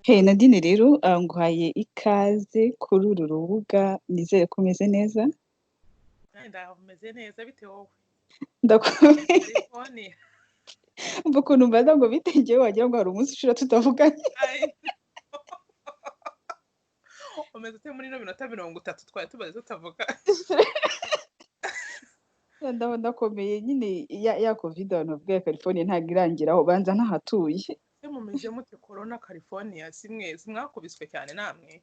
Hey Nadine rero nguhaye ikaze kuri uru rubuga nizere ko umeze neza Ndameze neza bitewe wowe ndakomeye telefone umva ukuntu mbaza ngo bitegeye wagira ngo hari umunsi ushira tutavuganye umeze ute muri ino minota 30 twari tubaze tutavuga ndabona ndakomeye nyine ya covid abantu bavuga California ntabwo irangiraho banza ntahatuye se mumeze mute corona California simwakubiswe cyane namwe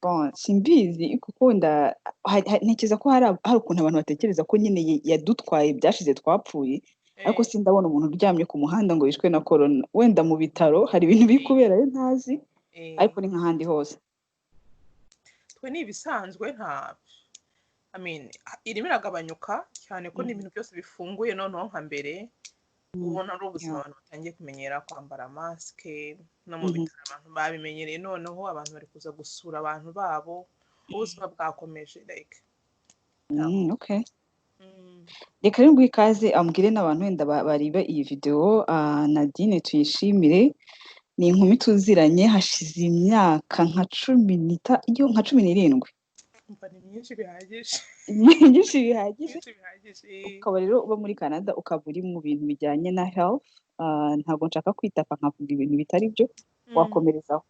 bon simbizi kuko ntekereza ko hari ukuntu abantu batekereza ko nyine yadutwaye byashize twapfuye ariko sindabona umuntu uryamye ku muhanda ngo yishwe na corona wenda mu bitaro hari ibintu biri kuberayo ntazi ariko ni nk'ahandi hose twe ni ibisanzwe nta irimo iragabanyuka cyane ko n'ibintu byose bifunguye noneho nka mbere ubona ari ubuzima abantu batangiye kumenyera kwambara masike no mu bitaro abantu babimenyereye noneho abantu bari kuza gusura abantu babo ubuzima bwakomeje like okay reka rero nguhe ikaze ambwire n'abantu wenda bariba iyi video Nadine tuyishimire ni inkumi tuziranye hashize imyaka nka 17 umva ni myinshi bihagije ukaba rero uba muri Canada ukaba uri mu bintu bijyanye na health ntabwo nshaka kwitapa nkavuga ibintu bitari byo wakomerezaho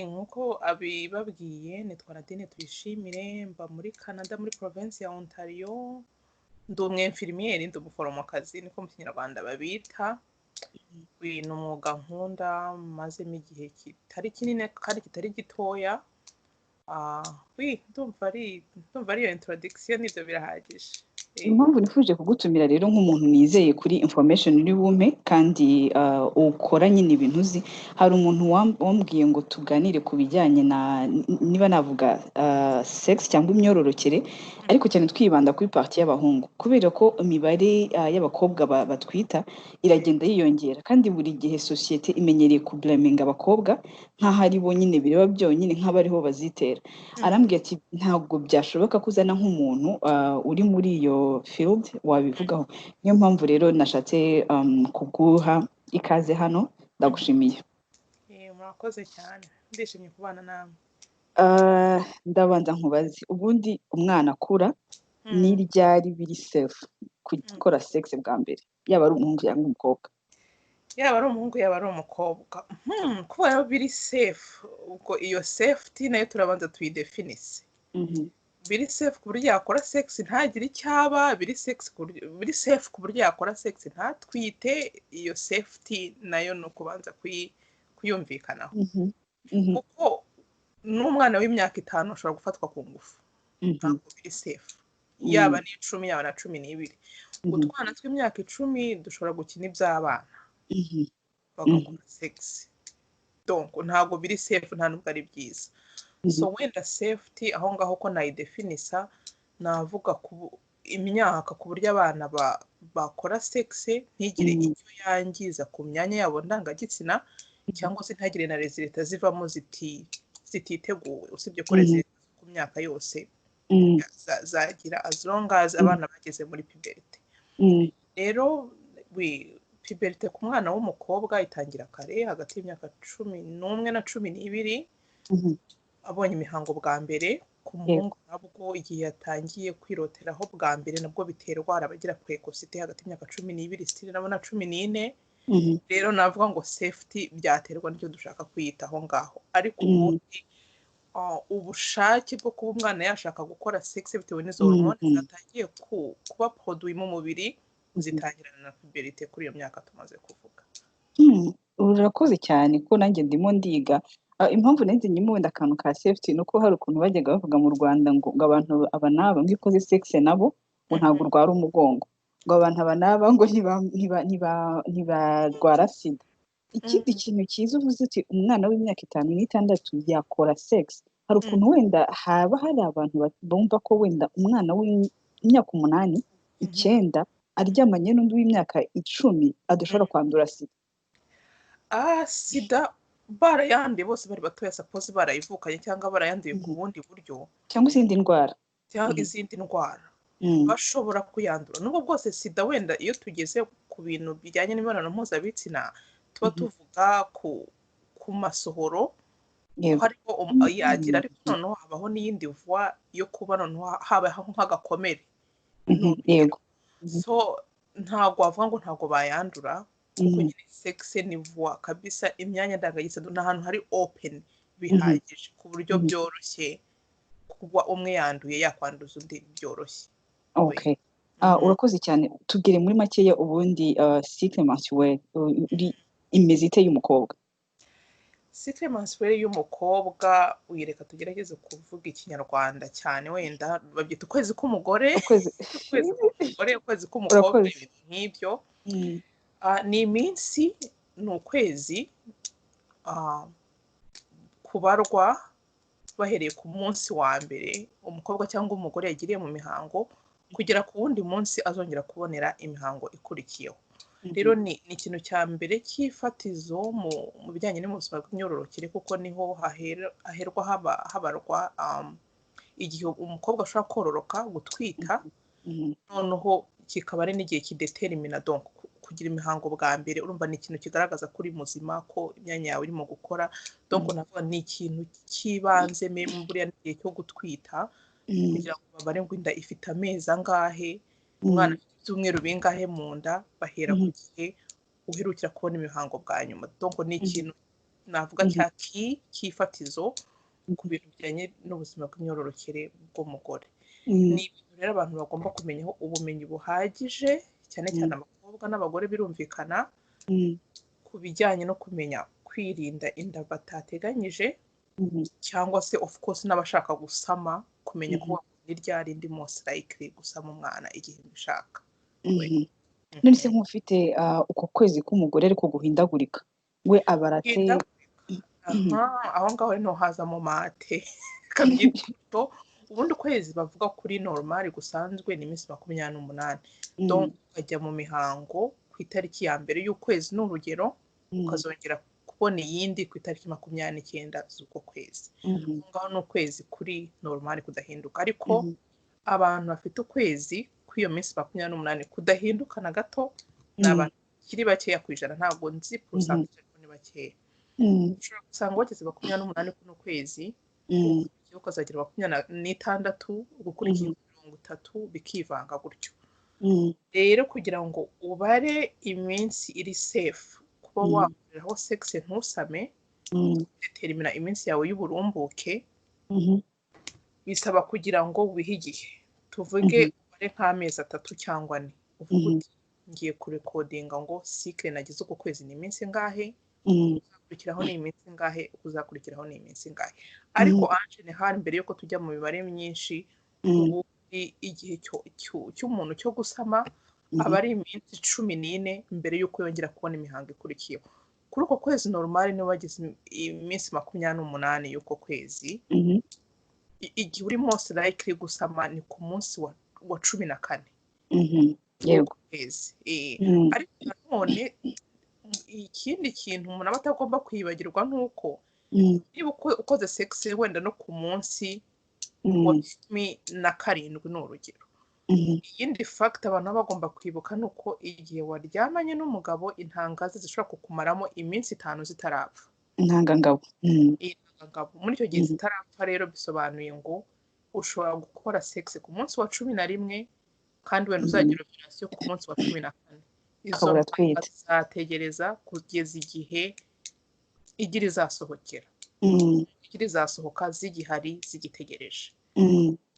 nkuko abibabwiye nitwa Nadine tuyishimire mba muri Canada muri province ya Ontario ndi umwemfirimiere ndi umuforomokazi niko mu Kinyarwanda babita ni umwuga nkunda mazemo igihe kitari kinini kandi kitari gitoya ndumva ari iyo introduction nibyo birahagije impamvu nifuje kugutumira rero nk'umuntu nizeye kuri information uri bumpe kandi ukora nyine ibintu uzi hari umuntu wambwiye ngo tuganire ku bijyanye na niba navuga sex cyangwa imyororokere ariko cyane twibanda kuri partie y'abahungu kubera ko imibare y'abakobwa batwita iragenda yiyongera kandi buri gihe societe imenyereye ku blaminga abakobwa nk'aho ari bo nyine bireba byonyine nk'abariho bazitera arambwiye ati ntabwo byashoboka kuzana nk'umuntu uri muri iyo field wabivugaho niyo mpamvu rero nashatse kuguha ikaze hano ndagushimiye murakoze cyane ndishimye kubana namwe ndabanza nkubaze ubundi umwana akura n'iryari biri safe gukora sex bwa mbere yaba ari umuhungu cyangwa umukobwa yaba ari umuhungu yaba ari umukobwa kuba biri safe ubwo iyo safety nayo turabanza tuyidefinise biri safe ku buryo yakora sex ntagire icyaba biri safe ku buryo yakora sex ntatwite iyo safety nayo no kubanza kuyumvikanaho kuko n'umwana w'imyaka 5 ashobora gufatwa ku ngufu ntabwo biri safe yaba ni 10 yaba na 12 utwana tw'imyaka 10 dushobora gukina iby'abana bagakora sex donc ntabwo biri safe nta nubwo ari byiza so wenda safety aho ngaho ko nayidefinisa navuga ku imyaka ku buryo abana bakora sex ntigire icyo yangiza ku myanya yabo ndangagitsina cyangwa se ntagire na resulta zivamo zititeguwe usibye ko resulta ku myaka yose zagira as long as abana bageze muri puberty rero puberty ku mwana w'umukobwa itangira kare hagati y'imyaka 11 na 12 abonye imihango bwa mbere ku muhungu nabwo igihe yatangiye kwiroteraho bwa mbere nabwo biterwa abagira precocité hagati y'imyaka 12 stile nabo na 14 rero navuga ngo safety byaterwa n'icyo dushaka kwiyitaho ngaho ariko ubundi ubushake bwo kuba umwana yashaka gukora sex bitewe n'izo hormone zatangiye kuba produit mu mubiri zitangirana na puberty kuri iyo myaka tumaze kuvuga urakoze cyane ko nanjye ndimo ndiga impamvu nenze nyimo wenda akantu ka safety nuko hari ukuntu bajyaga bavuga mu Rwanda ngo abantu abanaba ngikoze sex nabo ngo ntabwo urwara umugongo ngo abantu abanaba ngo ntibarwara sida ikindi kintu cyiza uvuze uti umwana w'imyaka 5 n'itandatu yakora sex hari ukuntu wenda haba hari abantu bumva ko wenda umwana w'imyaka 8 9 aryamanye n'undi w'imyaka 10 adashobora kwandura sida sida barayanduye bose bari batoya suppose barayivukanye cyangwa barayanduye ku bundi buryo cyangwa izindi ndwara bashobora kuyandura nubwo bwose sida wenda iyo tugeze ku bintu bijyanye n'imibonano mpuzabitsina tuba tuvuga ku masohoro yego hariho yagira ariko noneho habaho n'iyindi voix yo kuba noneho habaho nk'agakomere yego so ntabwo wavuga ngo ntabwo bayandura kuko nyine sex ni voix kabisa imyanya ndangagitsina n'ahantu hari open bihagije ku buryo byoroshye kuba umwe yanduye yakwanduza undi byoroshye. okay urakoze cyane tubwire muri makeya ubundi cycle menstruelle imeze ite y'umukobwa? cycle menstruelle y'umukobwa uyireka tugerageze kuvuga ikinyarwanda cyane wenda babyita ukwezi k'umugore ukwezi k'umukobwa ibintu nk'ibyo ni iminsi ni ukwezi kubarwa bahereye ku munsi wa mbere umukobwa cyangwa umugore yagiriye mu mihango kugera ku wundi munsi azongera kubonera imihango ikurikiyeho. Rero ni ikintu cya mbere cy'ifatizo mu bijyanye n'ubuzima bw'imyororokere kuko niho haherwa habarwa igihe umukobwa ashobora kororoka gutwita noneho kikaba ari n'igihe kidetermina donc kugira imihango bwa mbere urumva ni ikintu kigaragaza kuri muzima ko imyanya yawe irimo gukora donc navuga ni ikintu cy'ibanze buriya n'igihe cyo gutwita kugira ngo babare ngo inda ifite amezi angahe umwana afite ibyumweru bingahe mu nda bahera ku gihe uherukira kubona imihango bwa nyuma donc ni ikintu navuga cy'ifatizo ku bintu bijyanye n'ubuzima bw'imyororokere bw'umugore. Ni ibintu rero abantu bagomba kumenyaho ubumenyi buhagije cyane cyane abakobwa n'abagore birumvikana ku bijyanye no kumenya kwirinda inda batateganyije cyangwa se of course n'abashaka gusama kumenya ko ni ryari ndi most likely gusama umwana igihe mbishaka. None se nk'ufite uko kwezi k'umugore ariko guhindagurika we abarate aho ngaho rero haza mu mate kabyito ubundi ukwezi bavuga kuri normal gusanzwe ni iminsi 28 donc ukajya mu mihango ku itariki ya mbere y'ukwezi n'urugero ukazongera kubona iyindi ku itariki 29 z'uko kwezi ngaho ni ukwezi kuri normal kudahinduka ariko abantu bafite ukwezi kw'iyo minsi 28 kudahinduka na gato n'abantu kiri bakeya kwijana ntabwo nzi percentage ariko ni bakeya ushobora gusanga wageze 28 kuno kwezi ukazagira 26 gukurikira 30 bikivanga gutyo. Rero kugira ngo ubare iminsi iri safe kuba wakoreraho sex ntusame determina iminsi yawe y'uburumbuke bisaba kugira ngo wihe igihe tuvuge ubare nk'amezi 3 cyangwa 4 uvuga uti ngiye kurekodinga ngo cycle nagize uko kwezi ni iminsi ngahe uzakurikiraho ni iminsi ngahe uzakurikiraho ni iminsi ngahe ariko anje hari mbere yuko tujya mu mibare myinshi ubu igihe cy'umuntu cyo gusama aba ari iminsi 14 mbere yuko yongera kubona imihango ikurikiyeho. Kuri uko kwezi normal ni wagize iminsi 28 y'uko kwezi igihe uri most likely gusama ni ku munsi wa 14 yego kwezi ariko none ikindi kintu umuntu aba atagomba kwibagirwa nuko niba ukoze sex wenda no ku munsi wa 17 n'urugero iyindi fact abantu bagomba kwibuka nuko igihe waryamanye n'umugabo intangazi zishobora kukumaramo iminsi 5 zitarapfa intangangabo muri icyo gihe zitarapfa rero bisobanuye ngo ushobora gukora sex ku munsi wa 11 kandi wenda uzagira operation ku munsi wa 14 izo zategereza kugeza igihe igira izasohokera igira izasohoka zigihari zigitegereje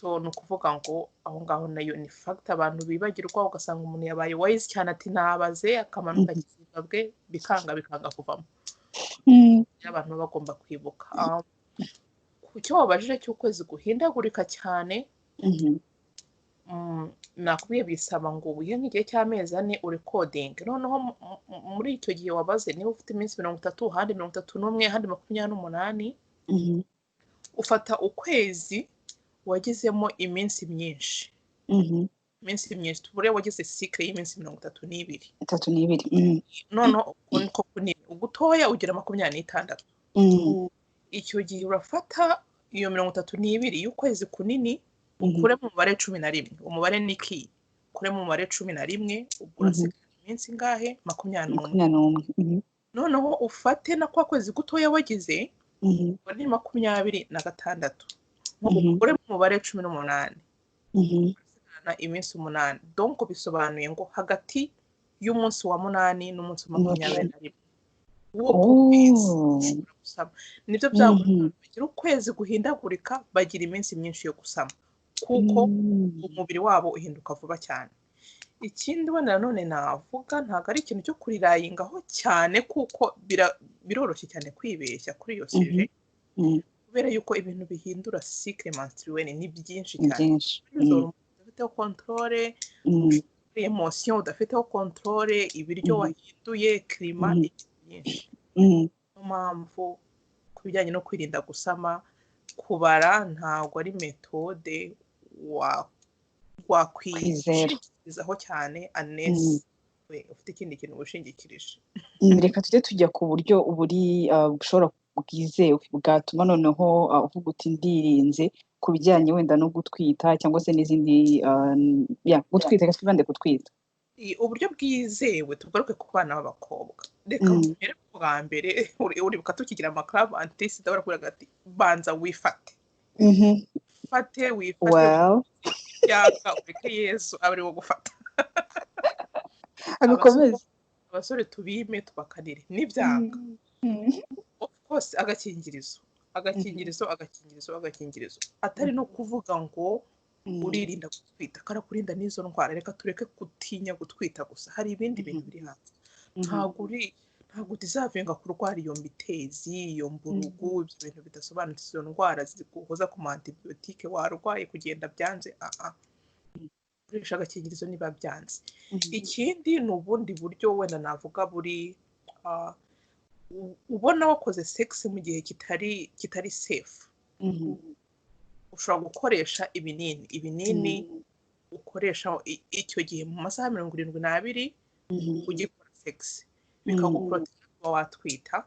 so ni ukuvuga ngo aho ngaho nayo ni fact abantu bibagirwa ugasanga umuntu yabaye wise cyane ati nabaze akamanuka kizibabwe bikanga kuvamo abantu bagomba kwibuka ku cyo wabajije cy'ukwezi guhindagurika cyane nakubwiye bisaba ngo wihe nk'igihe cy'amezi 4 urecording noneho muri icyo gihe wabaze niba ufite iminsi 30 handi 31 handi 28 ufata ukwezi wagizemo iminsi myinshi iminsi myinshi tubure wagize cycle y'iminsi 32 noneho uko kunini ugutoya ugira 26 icyo gihe urafata iyo 32 y'ukwezi kunini ukure mu mubare 11 umubare niki kure mu mubare 11 ugura iminsi ngahe 21 noneho ufate na kwa kwezi gutoya wagize ni 26 ukore mu mubare 18 na iminsi 8 donc bisobanuye ngo hagati y'umunsi wa 8 n'umunsi wa 21 wo kwezi gusama nibyo bagira ukwezi guhindagurika bagira iminsi myinshi yo gusama kuko umubiri wabo uhinduka vuba cyane. Ikindi wenda none navuga ntago ari ikintu cyo kurirayingaho cyane kuko biroroshye cyane kwibeshya kuri iyo sije kubera yuko ibintu bihindura cycle menstruelle ni byinshi cyane udafiteho controle emotion udafiteho controle ibiryo wahinduye climat byinshi mpamvu kubijyanye no kwirinda gusama kubara ntago ari metode wakwizeraho cyane unless ufite ikindi kintu ushingikirije. Reka tujya ku buryo buri bushobora bwizewe bwatuma noneho uvuga uti ndirinze ku bijyanye wenda no gutwita cyangwa se n'izindi gutwita reka twibande gutwita. Uburyo bwizewe tugaruke ku bana b'abakobwa reka mbere bwa mbere uribuka tukigira amaklabu antisida barakubwira ati banza wifate wifate yaka ureke Yesu abari wo gufata akomeze abasore tubime tubakanire n'ibyanga of course agakingirizo atari no kuvuga ngo uririnda gutwita karakurinda n'izo ndwara reka tureke gutinya gutwita gusa hari ibindi bintu biri hanze ntago uzavenga kurwara iyo mitezi iyo mburugu ibyo bintu bidasobanutse izo ndwara ziguhoza ku antibiyotike warwaye kugenda byanze ukoresha agakingirizo niba byanze. Ikindi ni ubundi buryo wenda navuga buri ubona wakoze sex mu gihe kitari safe ushobora gukoresha ibinini ukoresha icyo gihe mu masaha 72 ugikora sex bikaguprotect kuba watwita.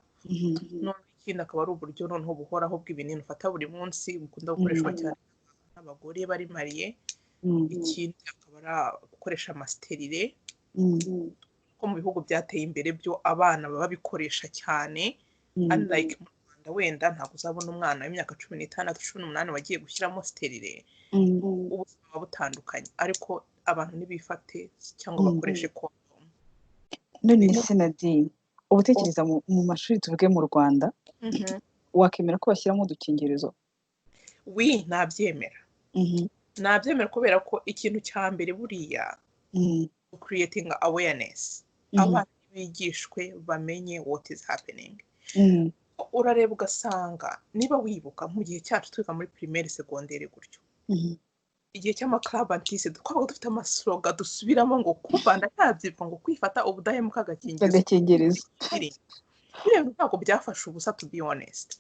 None ikindi akaba ari uburyo noneho buhoraho bw'ibinini ufata buri munsi bukunda gukoreshwa cyane n'abagore bari mariye. Ikindi akaba ari gukoresha amasterire ko mu bihugu byateye imbere byo abana baba bikoresha cyane unlike mu Rwanda wenda ntabwo uzabona umwana w'imyaka 16 18 wagiye gushyiramo sterire ubuzima butandukanye ariko abantu nibifate cyangwa bakoreshe condom. None Nadine ubutekereza mu mashuri tuvuge mu Rwanda wakemera ko bashyiramo udukingirizo? Nabyemera kubera ko ikintu cya mbere buriya creating awareness abana bigishwe bamenye what is happening. Urareba ugasanga niba wibuka mu gihe cyacu twiga muri primaire secondaire gutyo igihe cy'amaklabu antisida twabaga dufite amasloga dusubiramo ngo kubanda cyabyiva ngo kwifata ubudahemuka agakingirizo ibintu ntabwo byafashe ubusa to be honest.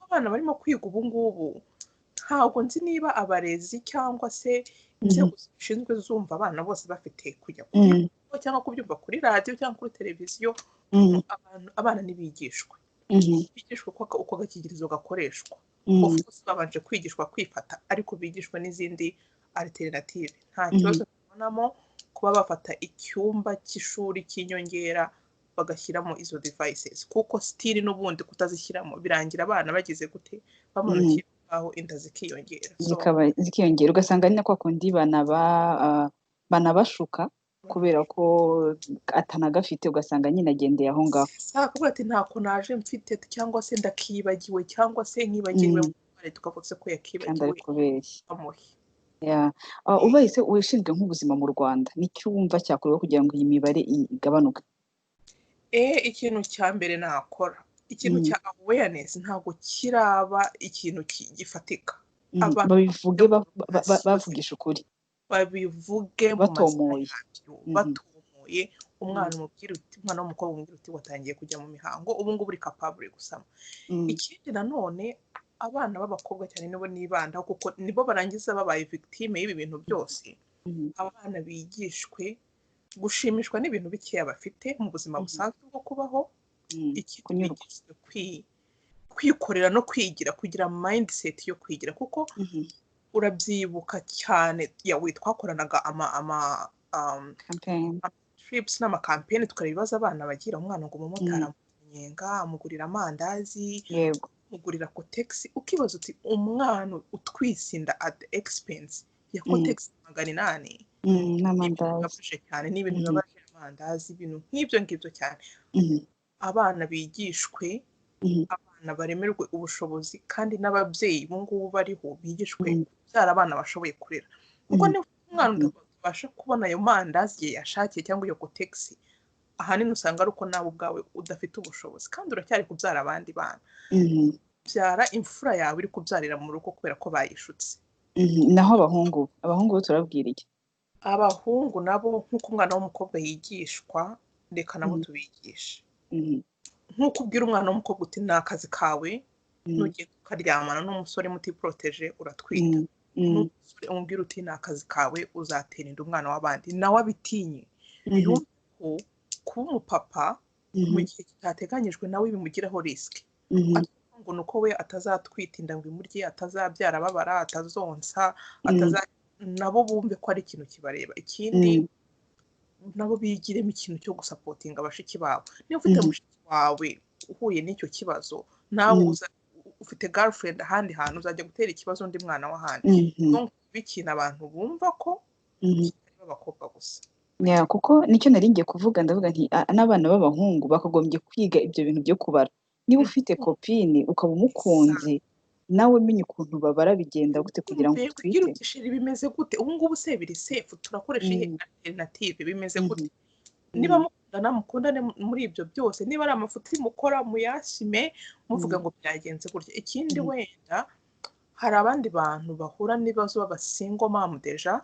Abana barimo kwiga ubu ngubu ntabwo nzi niba abarezi cyangwa se inzego zishinzwe zumva abana bose bafite kujya cyangwa kubyumva kuri radio cyangwa kuri televiziyo. Abana nibigishwe uko agakingirizo gakoreshwa of course babanje kwigishwa kwifata ariko bigishwa n'izindi alternative. Nta kibazo tubonamo kuba bafata icyumba cy'ishuri cy'inyongera bagashyiramo izo devices kuko still n'ubundi kutazishyiramo birangira abana bagize gute bamurukira aho inda zikiyongera zikiyongera ugasanga ni nako kundi banabashuka kubera ko atanagafite ugasanga nyine agendeye aho ngaho kuvuga ati ntako naje mfite cyangwa se ndakibagiwe cyangwa se nkibagiriwe tukavuga ko yakibagiwe amuhi. Ubayise ushinzwe nk'ubuzima mu Rwanda nicyo wumva cyakorwa kugira ngo iyi mibare igabanuke? Ikintu cya mbere nakora ikintu cya awareness ntabwo kiraba ikintu gifatika. Babivuge bavugisha ukuri babivuge batomoye umwana w'umukobwa umubwira uti watangiye kujya mu mihango ubu ngubu uri capable gusama. Ikindi nanone abana b'abakobwa cyane nibo nibandaho kuko nibo barangiza babaye victime y'ibi bintu byose. Abana bigishwe gushimishwa n'ibintu bikeya bafite mu buzima busanzwe bwo kubaho. Ikindi kwikorera no kwigira kugira mindset yo kwigira kuko urabyibuka cyane twakoranaga trips n'ama campaign tukaribaza abana bagira umwana ngo umumotara umunyenga amugurira amandazi yego amugurira kotegisi ukibaza uti umwana utwisinda at expense ya kotegisi 800 n'amandazi bibabaje cyane n'ibintu bibabaje amandazi ibintu nk'ibyo ngibyo cyane abana bigishwe abana baremerwe ubushobozi kandi n'ababyeyi bo ngubu bariho bigishwe byara abana bashoboye kurera kuko ni umwana utabasha kubona ayo mandazi yashakiye cyangwa iyo kotegisi ahanini usanga ari uko nawe ubwawe udafite ubushobozi kandi uracyari kubyara abandi bana byara imfura yawe iri kubyarira mu rugo kubera ko bayishutse naho abahungu bo turabwira iki abahungu nabo nk'uko umwana w'umukobwa yigishwa reka nabo tubigishe nk'uko ubwira umwana w'umukobwa uti ni akazi kawe nugiye ukaryamana n'umusore mutiporoteje uratwita n'umusore umubwira uti ni akazi kawe uzatera inda umwana w'abandi nawe abitinye yumva ko kuba umupapa mu gihe kitateganyijwe nawe bimugiraho risike ngo nuko we atazatwita inda ngo imurye atazabyara ababara atazonsa nabo bumve ko ari ikintu kibareba ikindi nabo bigiremo ikintu cyo gusapotinga abashiki babo niba ufite mushiki wawe uhuye n'icyo kibazo nawe ufite girlfriend ahandi hantu uzajya gutera ikibazo undi mwana w'ahandi bikina abantu bumva ko ari abakobwa gusa kuko nicyo nari ngiye kuvuga ndavuga nti n'abana b'abahungu bakagombye kwiga ibyo bintu byo kubara niba ufite kopine ukaba umukunzi nawe menya ukuntu babara bigenda gute kugira ngo utwite bimeze gute ubu ngubu se biri safe turakoresha iyi alternative bimeze gute niba mukundane muri ibyo byose niba ari amafuti mukora muyashime muvuga ngo byagenze gutya ikindi wenda hari abandi bantu bahura n'ibibazo b'abasingo mom deja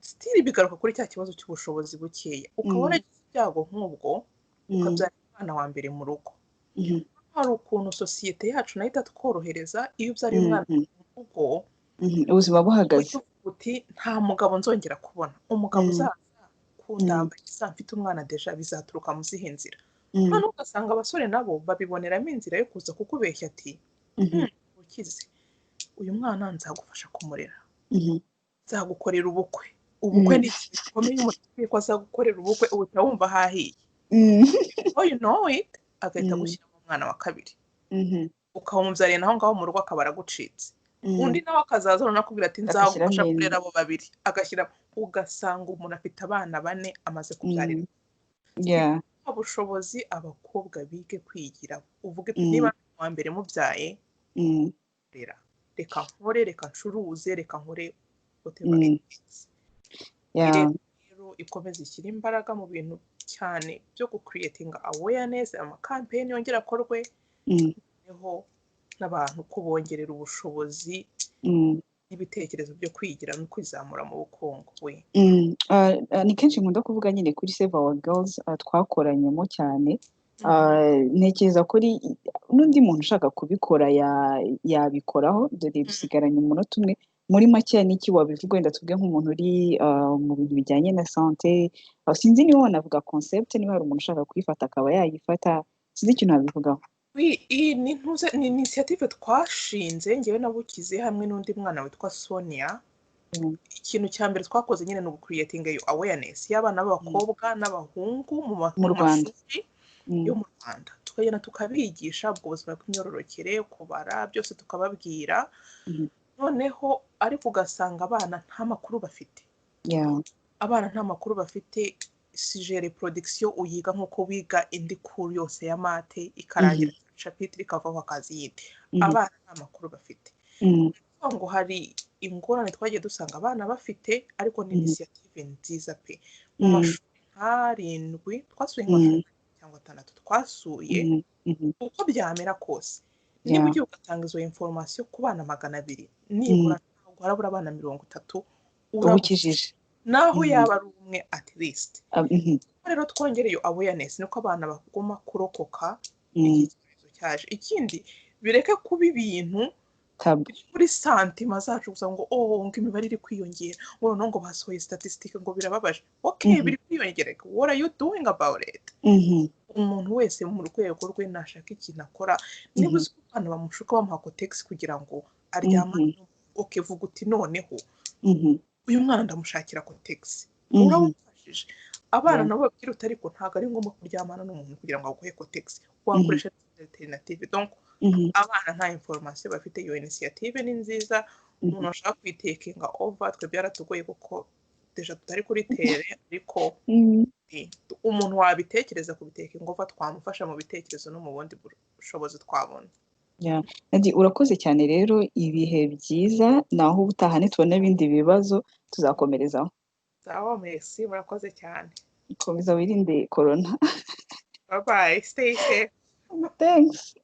stili bigaruka kuri cya kibazo cy'ubushobozi bukeya ukabona ibyago nk'ubwo ukabyara umwana wa mbere mu rugo hari ukuntu sosiyete yacu nayo itatworohereza iyo ubyariye umwana mu rugo ubuzima buhagaze uti nta mugabo nzongera kubona umugabo uzaza kundambagiza mfite umwana deja bizaturuka mu zihe nzira none ugasanga abasore nabo babiboneramo inzira yo kuza kukubeshya ati Bukize uyu mwana nzagufasha kumurera nzagukorera ubukwe ni ikintu gikomeye umuntu ko azagukorera ubukwe uhita wumva hahiye you know it agahita gushyira mu mwana wa kabiri ukawumubyariye naho ngaho mu rugo akaba aragucitse undi nawe akazaza nakubwira ati nzagufasha kurera abo babiri agashyira ugasanga umuntu afite abana 4 amaze kubyarira ubushobozi abakobwa bige kwigira uvuge niba wa mbere mubyaye reka nkore reka ncuruze reka nkore rero ikomeza ishyira imbaraga mu bintu cyane byo gucreatinga awareness amakampeni yongera akorwe niho n'abantu kubongerera ubushobozi n'ibitekerezo byo kwigira no kwizamura mu bukungu ni kenshi nkunda kuvuga nyine kuri Save Our Girls twakoranyemo cyane ntekereza kuri n'undi muntu ushaka kubikora yabikoraho dore bisigaranye umunota umwe muri make n'iki wabivuga wenda tubwe nk'umuntu uri mu bintu bijyanye na santé sinzi niba wanavuga concept niba hari umuntu ushaka kuyifata akaba yayifata sinzi ikintu wabivugaho ni initiative twashinze ngewe na Bukize hamwe n'undi mwana witwa Sonia ikintu cya mbere twakoze nyine ni ugucreating awareness y'abana b'abakobwa n'abahungu mu mashuri yo mu Rwanda tukagenda tukabigisha ubwo buzima bw'imyororokere kubara byose tukababwira noneho ariko ugasanga abana nta makuru bafite abana nta makuru bafite sujet reproduction uyiga nk'uko wiga indi cours yose ya mate ikarangira chapitre ikavaho akazi yindi abana nta makuru bafite ngo hari ingorane twagiye dusanga abana bafite ariko ni initiative nziza pe mu mashuri 7 twasuye nk'amashuri cyangwa 6 twasuye uko byamera kose niba ugiye ugatanga izo information ku bana 200 nibura ntabwo harabura abana 30 ubukijije naho yaba ari umwe at least rero twongereye awareness nuko abana bagoma kurokoka ikibazo cyaje ikindi bireke kuba ibintu muri santima zacu gusa ngo ngo imibare iri kwiyongera ngo basohoye statistique ngo birababaje okay biri kwiyongera what are you doing about it umuntu wese mu rwego rwe nashaka ikintu akora niba uzi abana bamushuka bamuha kotex kugira ngo aryamane okay vuga uti noneho uyu mwana ndamushakira kotex uramufashije abana nabo babyiruta ariko ntabwo ari ngombwa kuryamana n'umuntu kugira ngo aguhe kotegisi wakoresha alternative donc abana nta information bafite iyo initiative ni nziza umuntu ashaka kwitekinga over twe byaratugoye kuko deja tutari kuri tere ariko umuntu wabitekereza kubitekinga over twamufasha mu bitekerezo no mu bundi bushobozi twabona. Nadi urakoze cyane rero ibihe byiza naho ubutaha nitubona ibindi bibazo tuzakomerezaho. Sawa, merci, murakoze cyane. Komeza wirinde corona. Bye bye, stay safe. Thanks.